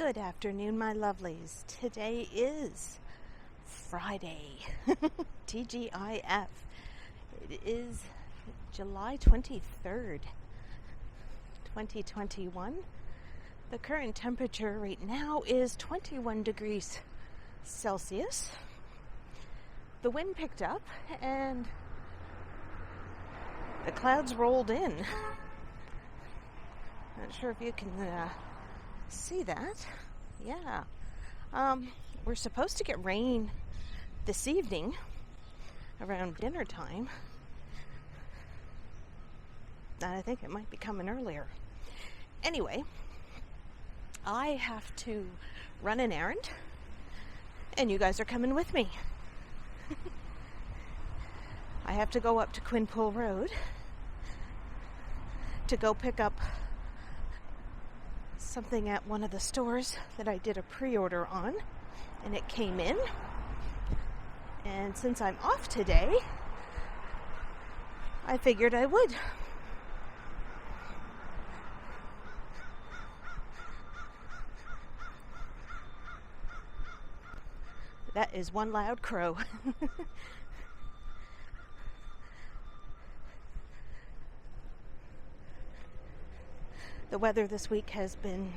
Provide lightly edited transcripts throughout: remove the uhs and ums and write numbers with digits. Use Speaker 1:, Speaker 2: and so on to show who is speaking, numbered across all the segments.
Speaker 1: Good afternoon, my lovelies. Today is Friday, TGIF. It is July 23rd, 2021. The current temperature right now is 21 degrees Celsius. The wind picked up and the clouds rolled in. Not sure if you can see that. Yeah. We're supposed to get rain this evening around dinner time. I think it might be coming earlier. Anyway, I have to run an errand and you guys are coming with me. I have to go up to Quinpool Road to go pick up something at one of the stores that I did a pre-order on, and it came in. And since I'm off today, I figured I would. That is one loud crow. The weather this week has been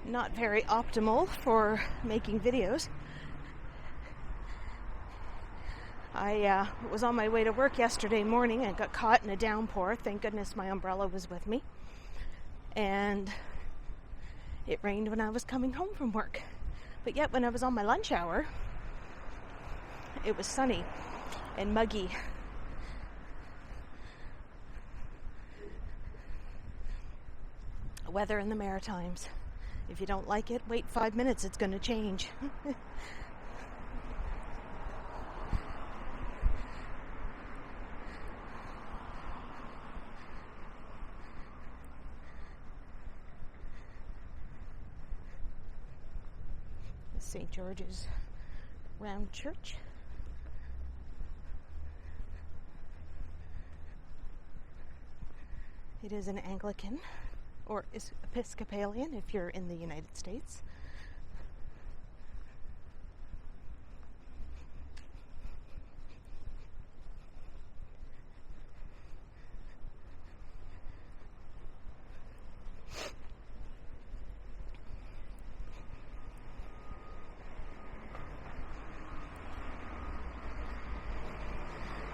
Speaker 1: not very optimal for making videos. I was on my way to work yesterday morning and got caught in a downpour. Thank goodness my umbrella was with me. And it rained when I was coming home from work. But yet when I was on my lunch hour, it was sunny and muggy. Weather in the Maritimes. If you don't like it, wait 5 minutes, it's going to change. St. George's Round Church. It is an Anglican or is Episcopalian if you're in the United States.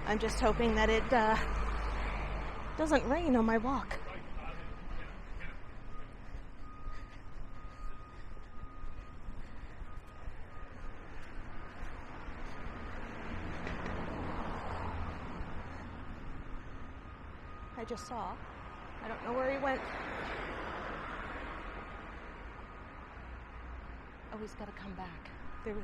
Speaker 1: I'm just hoping that it doesn't rain on my walk. I just saw. I don't know where he went. Oh, he's got to come back. There.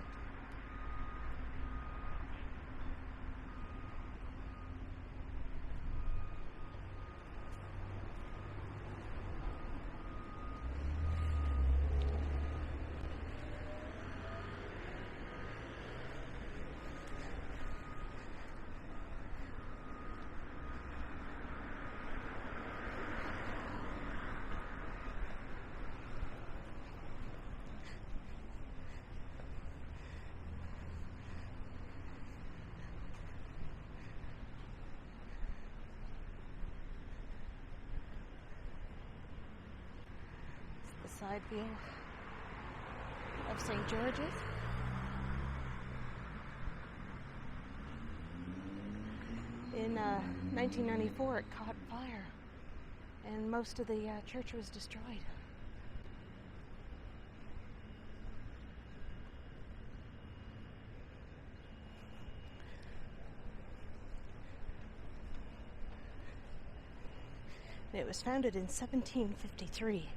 Speaker 1: Side view of St. George's. In 1994 it caught fire and most of the church was destroyed. It was founded in 1753.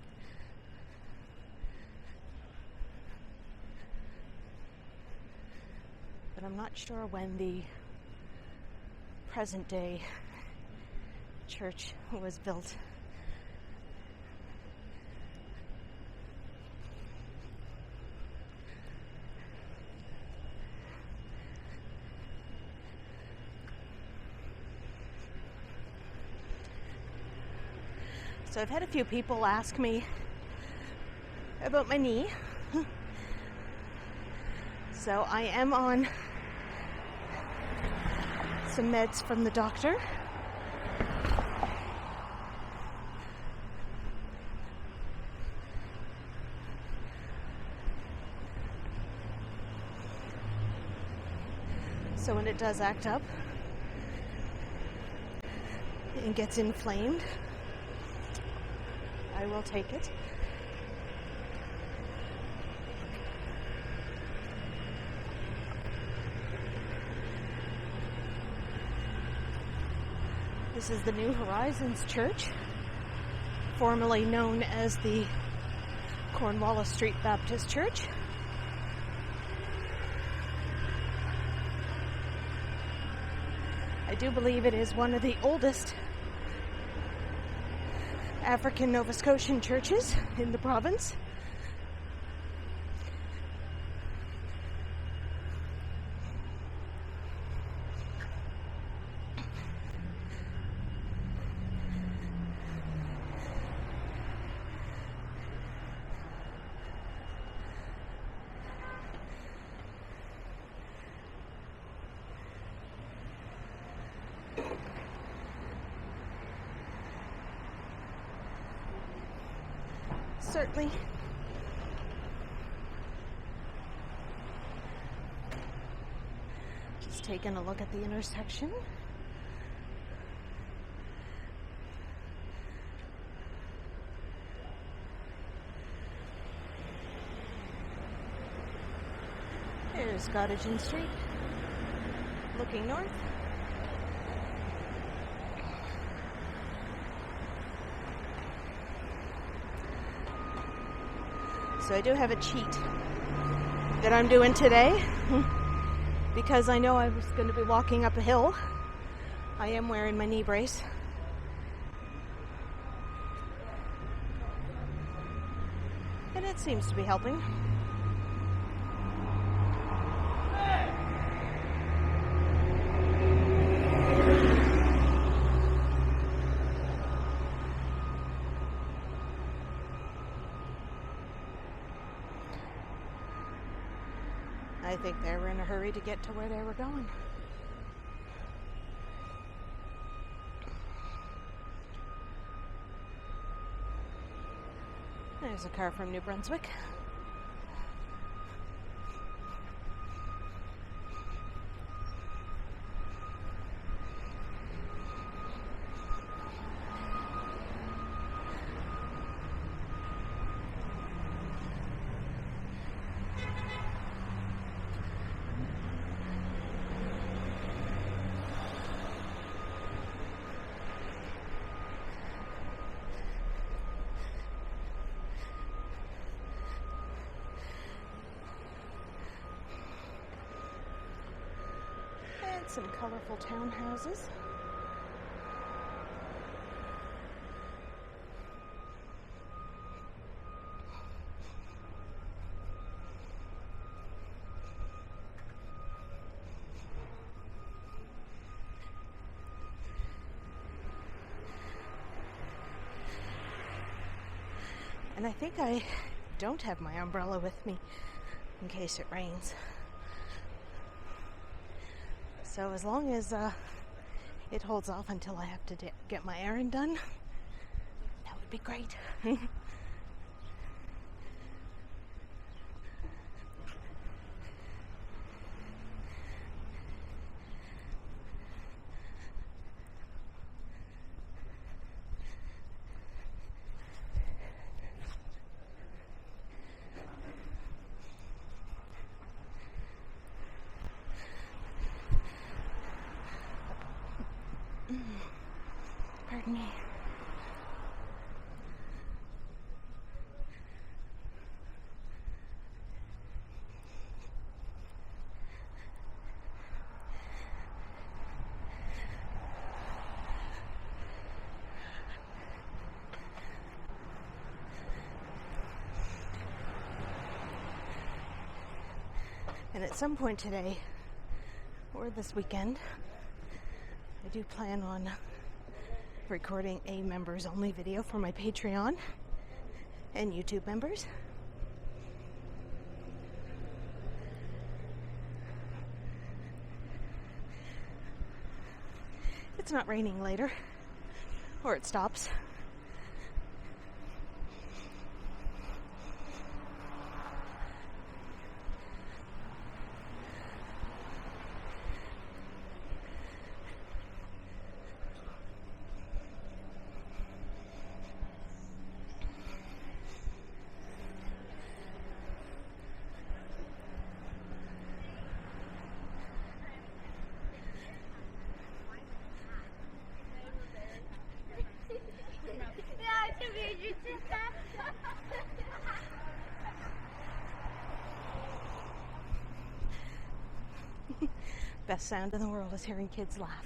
Speaker 1: But I'm not sure when the present day church was built. So I've had a few people ask me about my knee. So I am on some meds from the doctor. So when it does act up and gets inflamed, I will take it. This is the New Horizons Church, formerly known as the Cornwallis Street Baptist Church. I do believe it is one of the oldest African Nova Scotian churches in the province. Certainly. Just taking a look at the intersection. There's Gottingen Street, looking north. So I do have a cheat that I'm doing today because I know I was going to be walking up a hill. I am wearing my knee brace. And it seems to be helping. I think they were in a hurry to get to where they were going. There's a car from New Brunswick. Some colorful townhouses. And I think I don't have my umbrella with me in case it rains. So as long as it holds off until I have to get my errand done, that would be great. Pardon me. And at some point today, or this weekend, I do plan on recording a members only video for my Patreon and YouTube members. it's not raining later, or it stops. Best sound in the world is hearing kids laugh.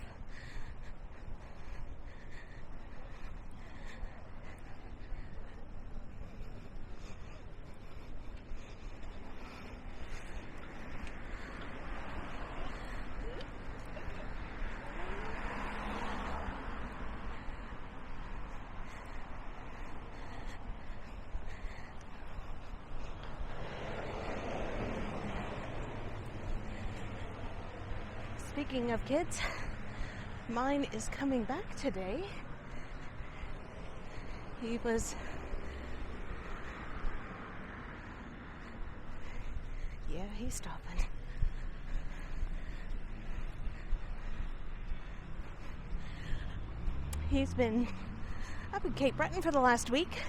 Speaker 1: Speaking of kids, mine is coming back today. He's stopping. He's been up in Cape Breton for the last week.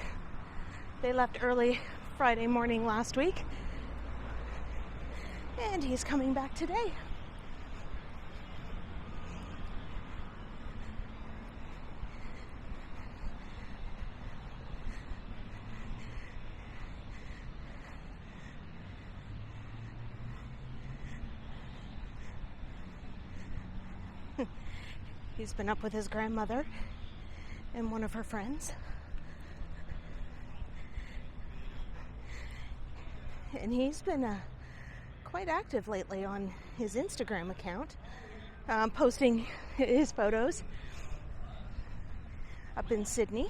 Speaker 1: They left early Friday morning last week, and he's coming back today. He's been up with his grandmother and one of her friends. And he's been quite active lately on his Instagram account, posting his photos up in Sydney.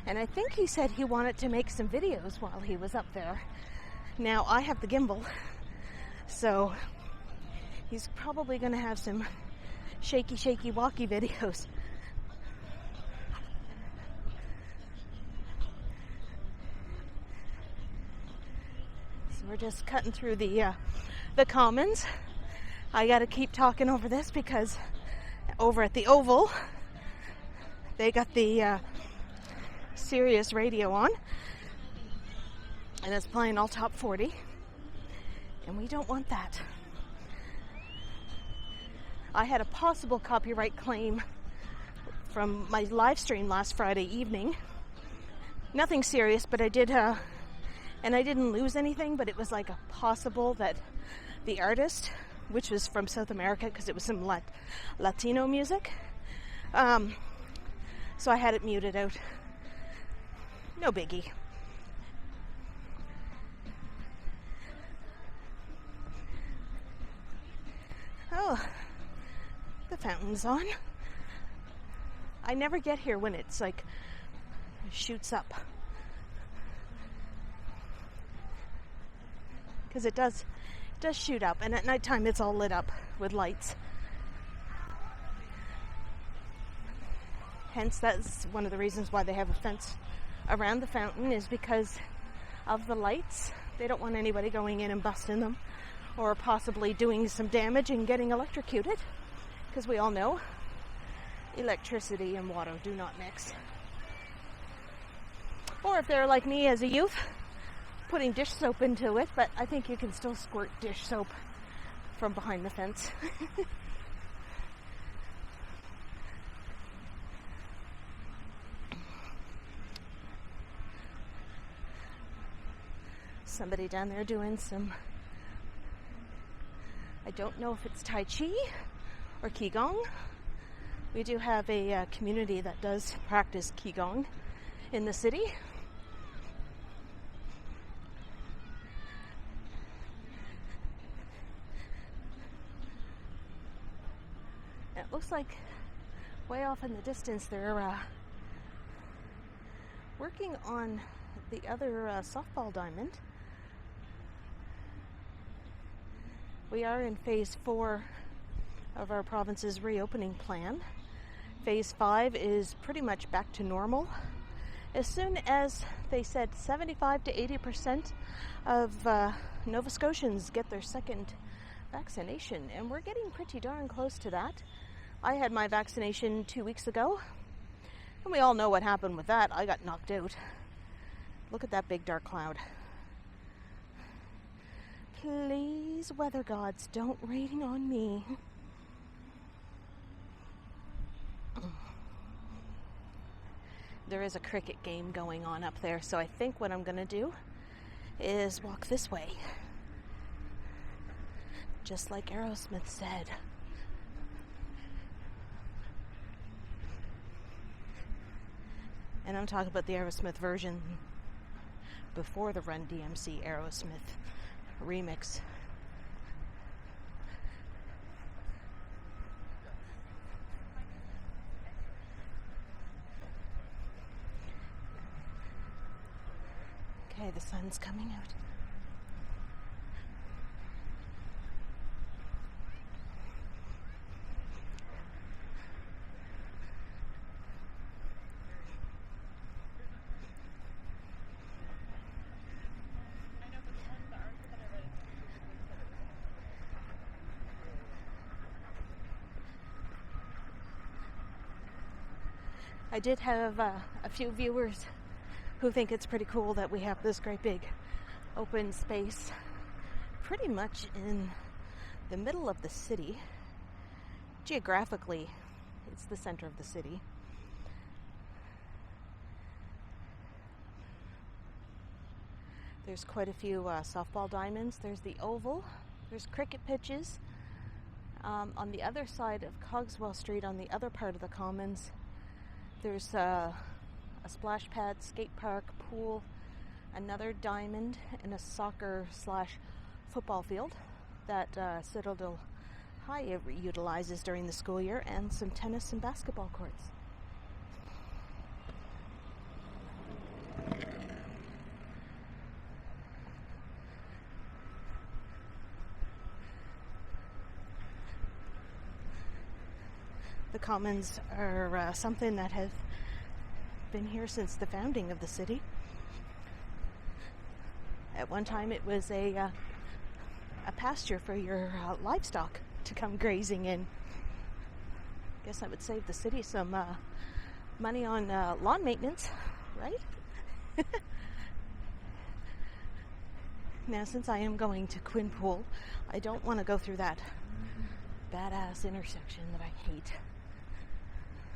Speaker 1: And I think he said he wanted to make some videos while he was up there. Now, I have the gimbal, so he's probably going to have some shaky walkie videos. So we're just cutting through the commons. I got to keep talking over this because over at the Oval, they got the Sirius radio on, and it's playing all top 40, and we don't want that. I had a possible copyright claim from my live stream last Friday evening. Nothing serious, but I did, and I didn't lose anything, but it was like a possible that the artist, which was from South America because it was some Latino music, so I had it muted out. No biggie. Oh, the fountain's on. I never get here when it's like shoots up, because it does shoot up, and at nighttime it's all lit up with lights. Hence, that's one of the reasons why they have a fence around the fountain, is because of the lights. They don't want anybody going in and busting them or possibly doing some damage and getting electrocuted, because we all know electricity and water do not mix. Or if they're like me as a youth, putting dish soap into it, but I think you can still squirt dish soap from behind the fence. Somebody down there doing some, I don't know if it's Tai Chi or Qigong. We do have a community that does practice Qigong in the city. It looks like way off in the distance they're working on the other softball diamond We are in phase 4 of our province's reopening plan. Phase 5 is pretty much back to normal. As soon as they said 75 to 80% of Nova Scotians get their second vaccination, and we're getting pretty darn close to that. I had my vaccination 2 weeks ago, and we all know what happened with that. I got knocked out. Look at that big dark cloud. Please, weather gods, don't rain on me. There is a cricket game going on up there, so I think what I'm going to do is walk this way. Just like Aerosmith said. And I'm talking about the Aerosmith version before the Run DMC Aerosmith remix. Okay, the sun's coming out. I did have a few viewers who think it's pretty cool that we have this great big open space pretty much in the middle of the city. Geographically, it's the center of the city. There's quite a few softball diamonds. There's the oval. There's cricket pitches. On the other side of Cogswell Street, on the other part of the commons, there's a splash pad, skate park, pool, another diamond, and a soccer/football field that Citadel High utilizes during the school year, and some tennis and basketball courts. The commons are something that has been here since the founding of the city. At one time it was a pasture for your livestock to come grazing in. Guess that would save the city some money on lawn maintenance, right? Now, since I am going to Quinpool, I don't want to go through that badass intersection that I hate.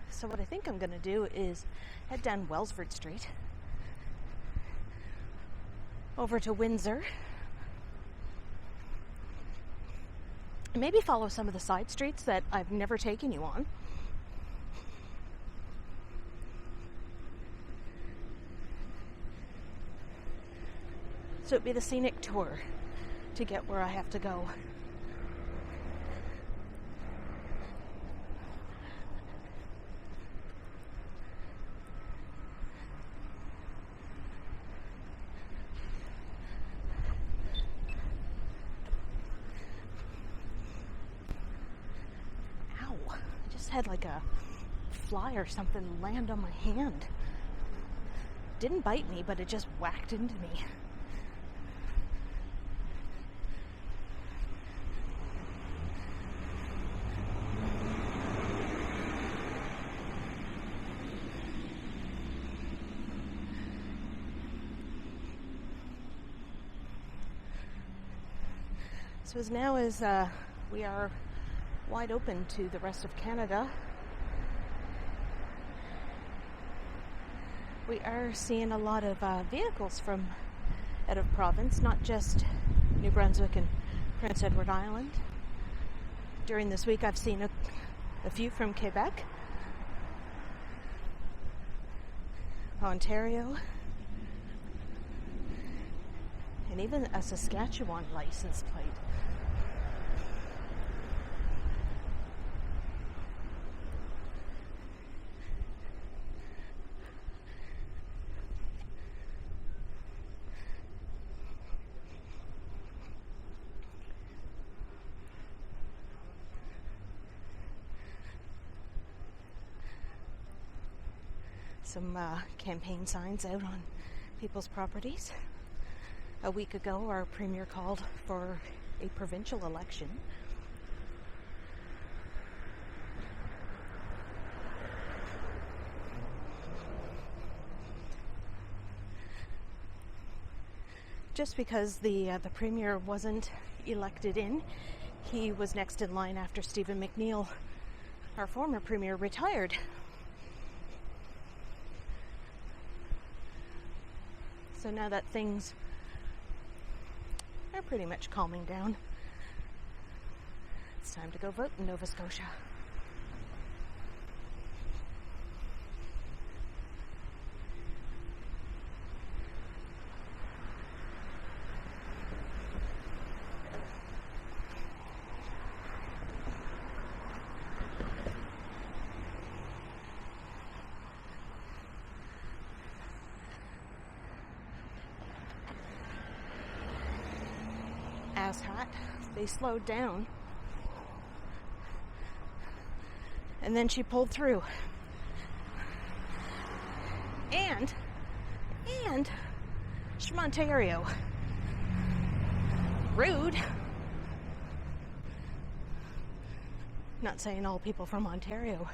Speaker 1: So what I think I'm going to do is head down Wellsford Street over to Windsor, and maybe follow some of the side streets that I've never taken you on. So it'd be the scenic tour to get where I have to go. Had like a fly or something land on my hand. Didn't bite me, but it just whacked into me. So as now as we are wide open to the rest of Canada, we are seeing a lot of vehicles from out of province, not just New Brunswick and Prince Edward Island. During this week I've seen a few from Quebec, Ontario, and even a Saskatchewan license plate. some campaign signs out on people's properties. A week ago, our premier called for a provincial election. Just because the premier wasn't elected in, he was next in line after Stephen McNeil, our former premier, retired. So now that things are pretty much calming down, it's time to go vote in Nova Scotia. Hot. They slowed down, and then she pulled through, and she's from Ontario. Rude. Not saying all people from Ontario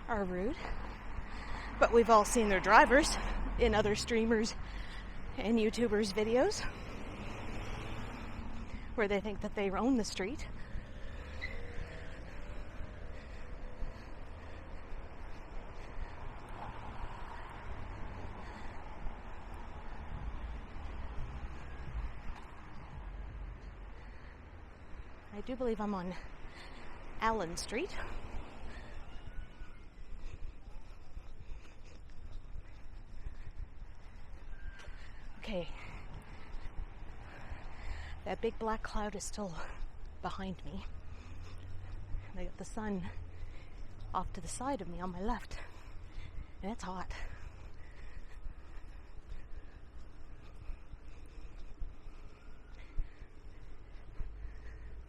Speaker 1: are rude, but we've all seen their drivers in other streamers and YouTubers' videos, where they think that they own the street. I do believe I'm on Allen Street. Okay. That big black cloud is still behind me. And I got the sun off to the side of me on my left. And it's hot.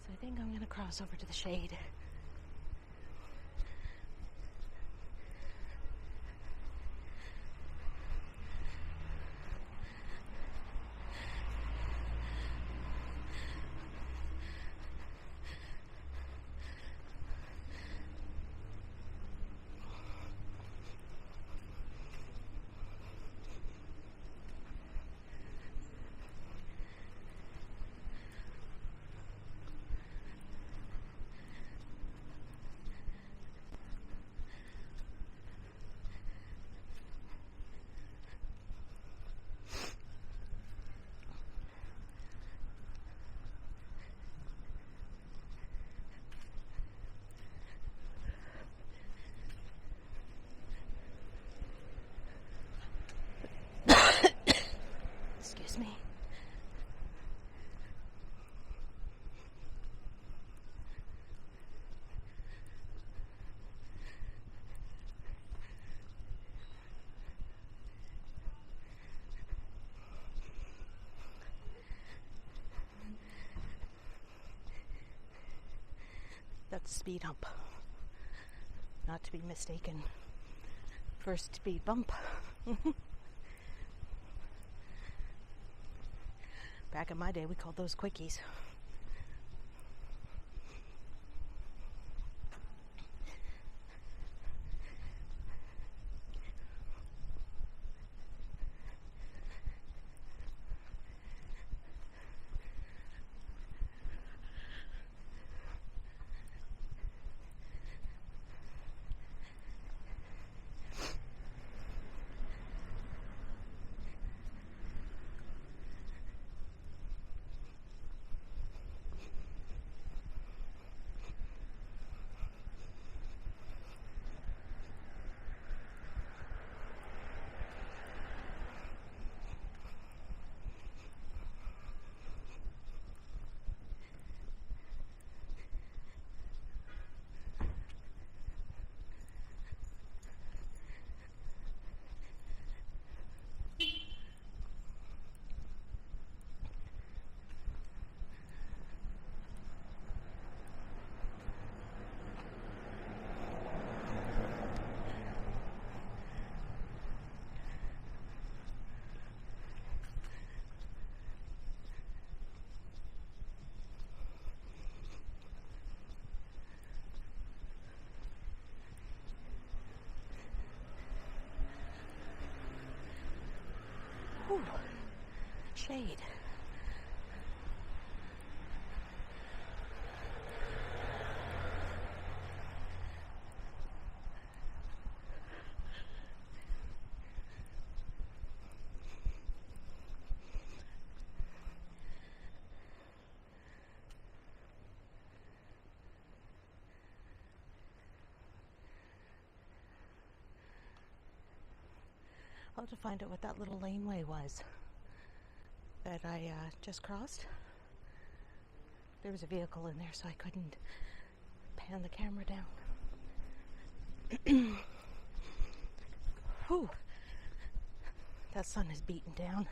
Speaker 1: So I think I'm going to cross over to the shade. Excuse me. That's a speed hump, not to be mistaken for a speed bump. Back in my day, we called those quickies. shade. I'll have to find out what that little laneway was that I just crossed. There was a vehicle in there, so I couldn't pan the camera down. Whew. That sun is beaten down.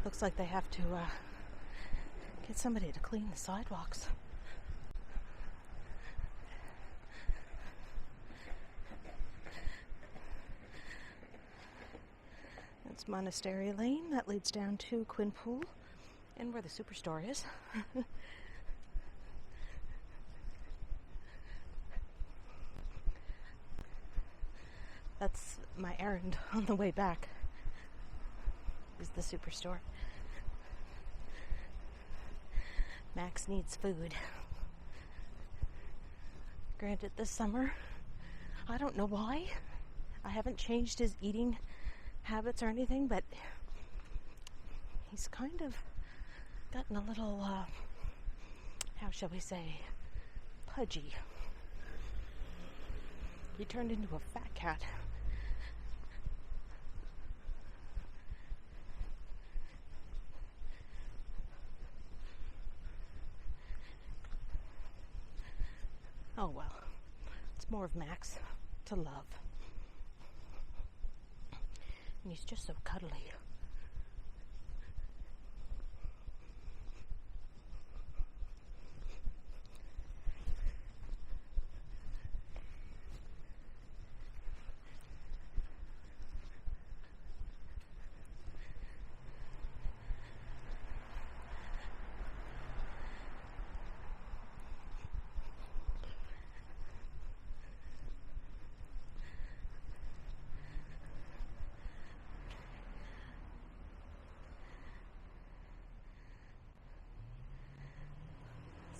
Speaker 1: Looks like they have to get somebody to clean the sidewalks. That's Monastery Lane. That leads down to Quinpool and where the superstore is. That's my errand on the way back, is the superstore. Max needs food. Granted, this summer, I don't know why, I haven't changed his eating habits or anything, but he's kind of gotten a little, how shall we say, pudgy. He turned into a fat cat. Oh well, it's more of Max to love. And he's just so cuddly.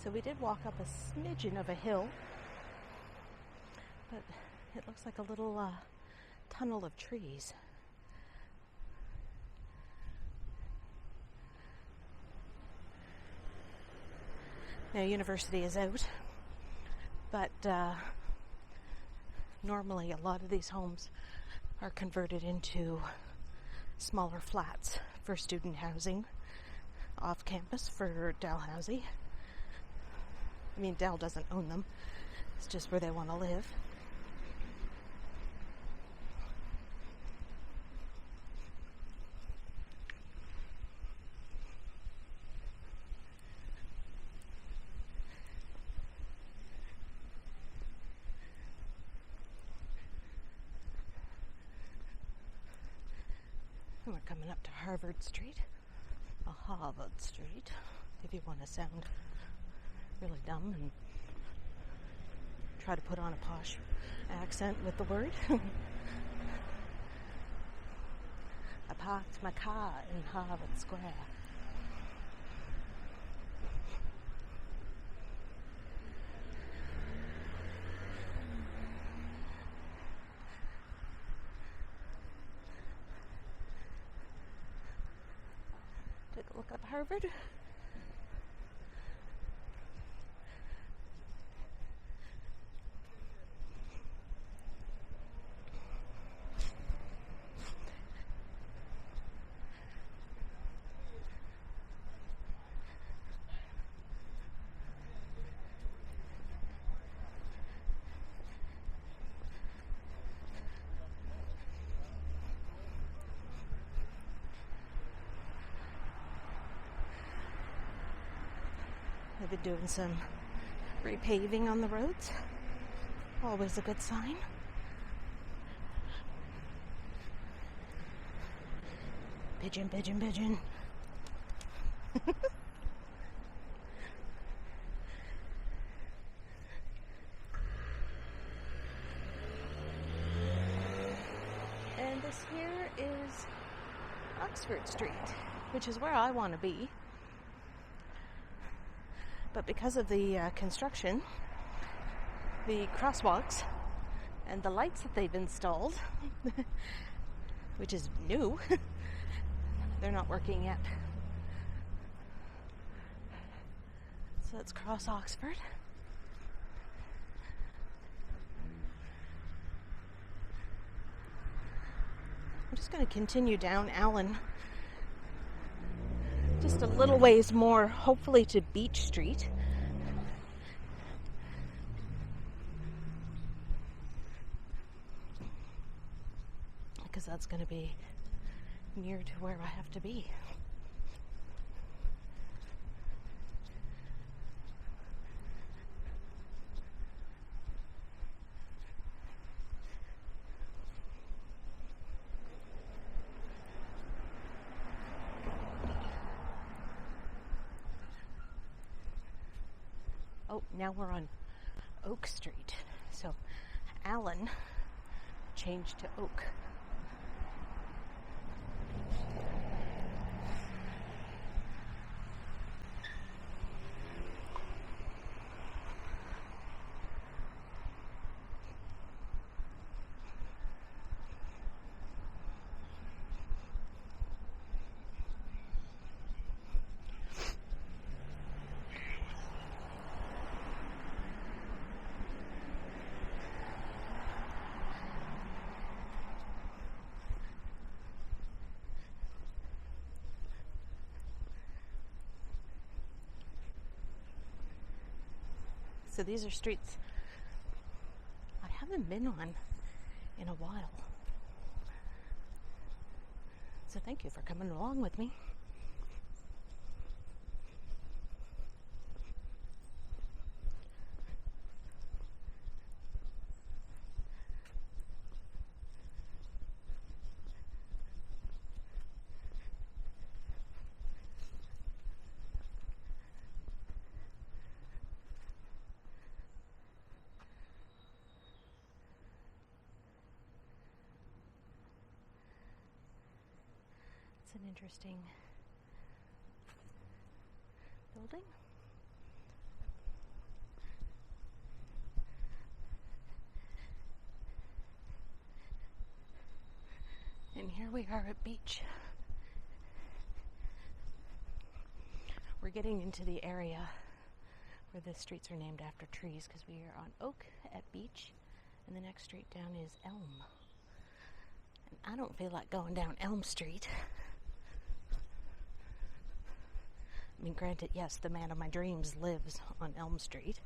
Speaker 1: So we did walk up a smidgen of a hill, but it looks like a little tunnel of trees. Now, university is out, but normally a lot of these homes are converted into smaller flats for student housing off campus for Dalhousie. I mean, Dell doesn't own them. It's just where they want to live. And we're coming up to Harvard Street. Harvard Street, if you want to sound really dumb and try to put on a posh accent with the word. I parked my car in Harvard Square. Take a look at Harvard. been doing some repaving on the roads. Always a good sign. Pigeon, pigeon, pigeon. And this here is Oxford Street, which is where I want to be. But because of the construction, the crosswalks and the lights that they've installed, which is new, they're not working yet. So let's cross Oxford. I'm just going to continue down Allen just a little ways more, hopefully to Beach Street. Because that's going to be near to where I have to be. Oh, now we're on Oak Street. So Allen changed to Oak. So these are streets I haven't been on in a while. So thank you for coming along with me. An interesting building. And here we are at Beach. We're getting into the area where the streets are named after trees because we are on Oak at Beach, and the next street down is Elm. And I don't feel like going down Elm Street. I mean, granted, yes, the man of my dreams lives on Elm Street.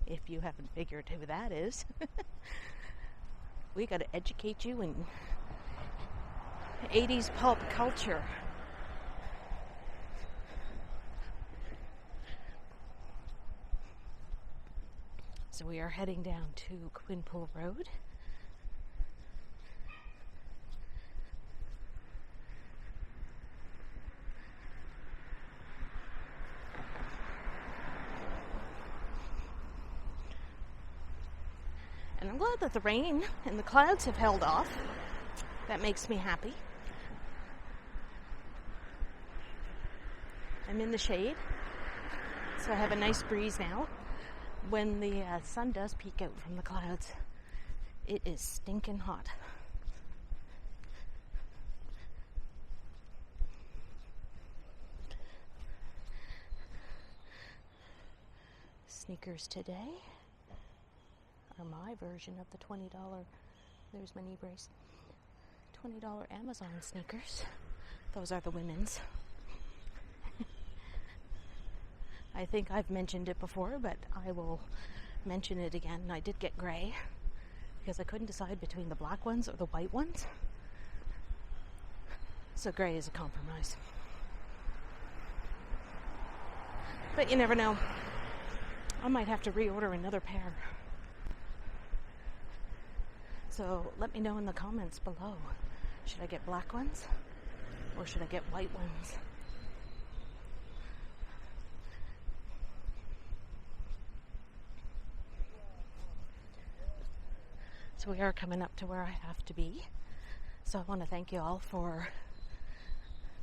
Speaker 1: If you haven't figured who that is. We got to educate you in 80s pop culture. So we are heading down to Quinpool Road. And I'm glad that the rain and the clouds have held off. That makes me happy. I'm in the shade, so I have a nice breeze now. When the sun does peek out from the clouds, it is stinking hot. Sneakers today are my version of the $20, there's my knee brace, $20 Amazon sneakers. Those are the women's. I think I've mentioned it before, but I will mention it again. I did get gray because I couldn't decide between the black ones or the white ones. So gray is a compromise. But you never know. I might have to reorder another pair. So let me know in the comments below. Should I get black ones or should I get white ones? So we are coming up to where I have to be. So I want to thank you all for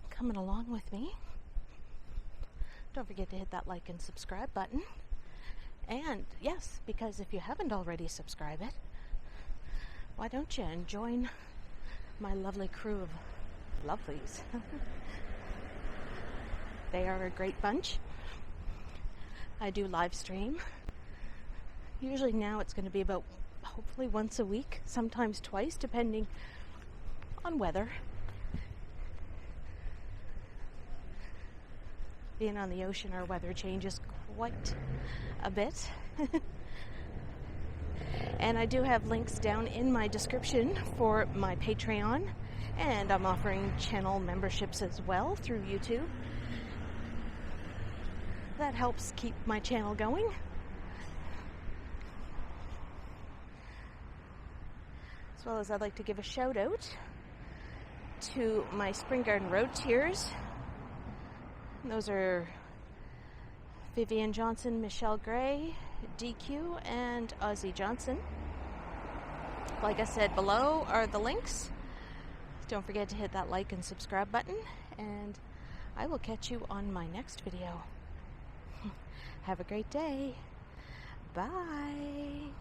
Speaker 1: coming along with me. Don't forget to hit that like and subscribe button. And yes, because if you haven't already subscribed it, why don't you and join my lovely crew of lovelies. They are a great bunch. I do live stream. Usually now it's going to be about hopefully once a week, sometimes twice, depending on weather. Being on the ocean, our weather changes quite a bit. And I do have links down in my description for my Patreon, and I'm offering channel memberships as well through YouTube. That helps keep my channel going. As well as I'd like to give a shout out to my Spring Garden Road Tiers. Those are Vivian Johnson, Michelle Gray, Dequeue, and Ozzie Johnson. Like I said, below are the links. Don't forget to hit that like and subscribe button, and I will catch you on my next video. Have a great day. Bye.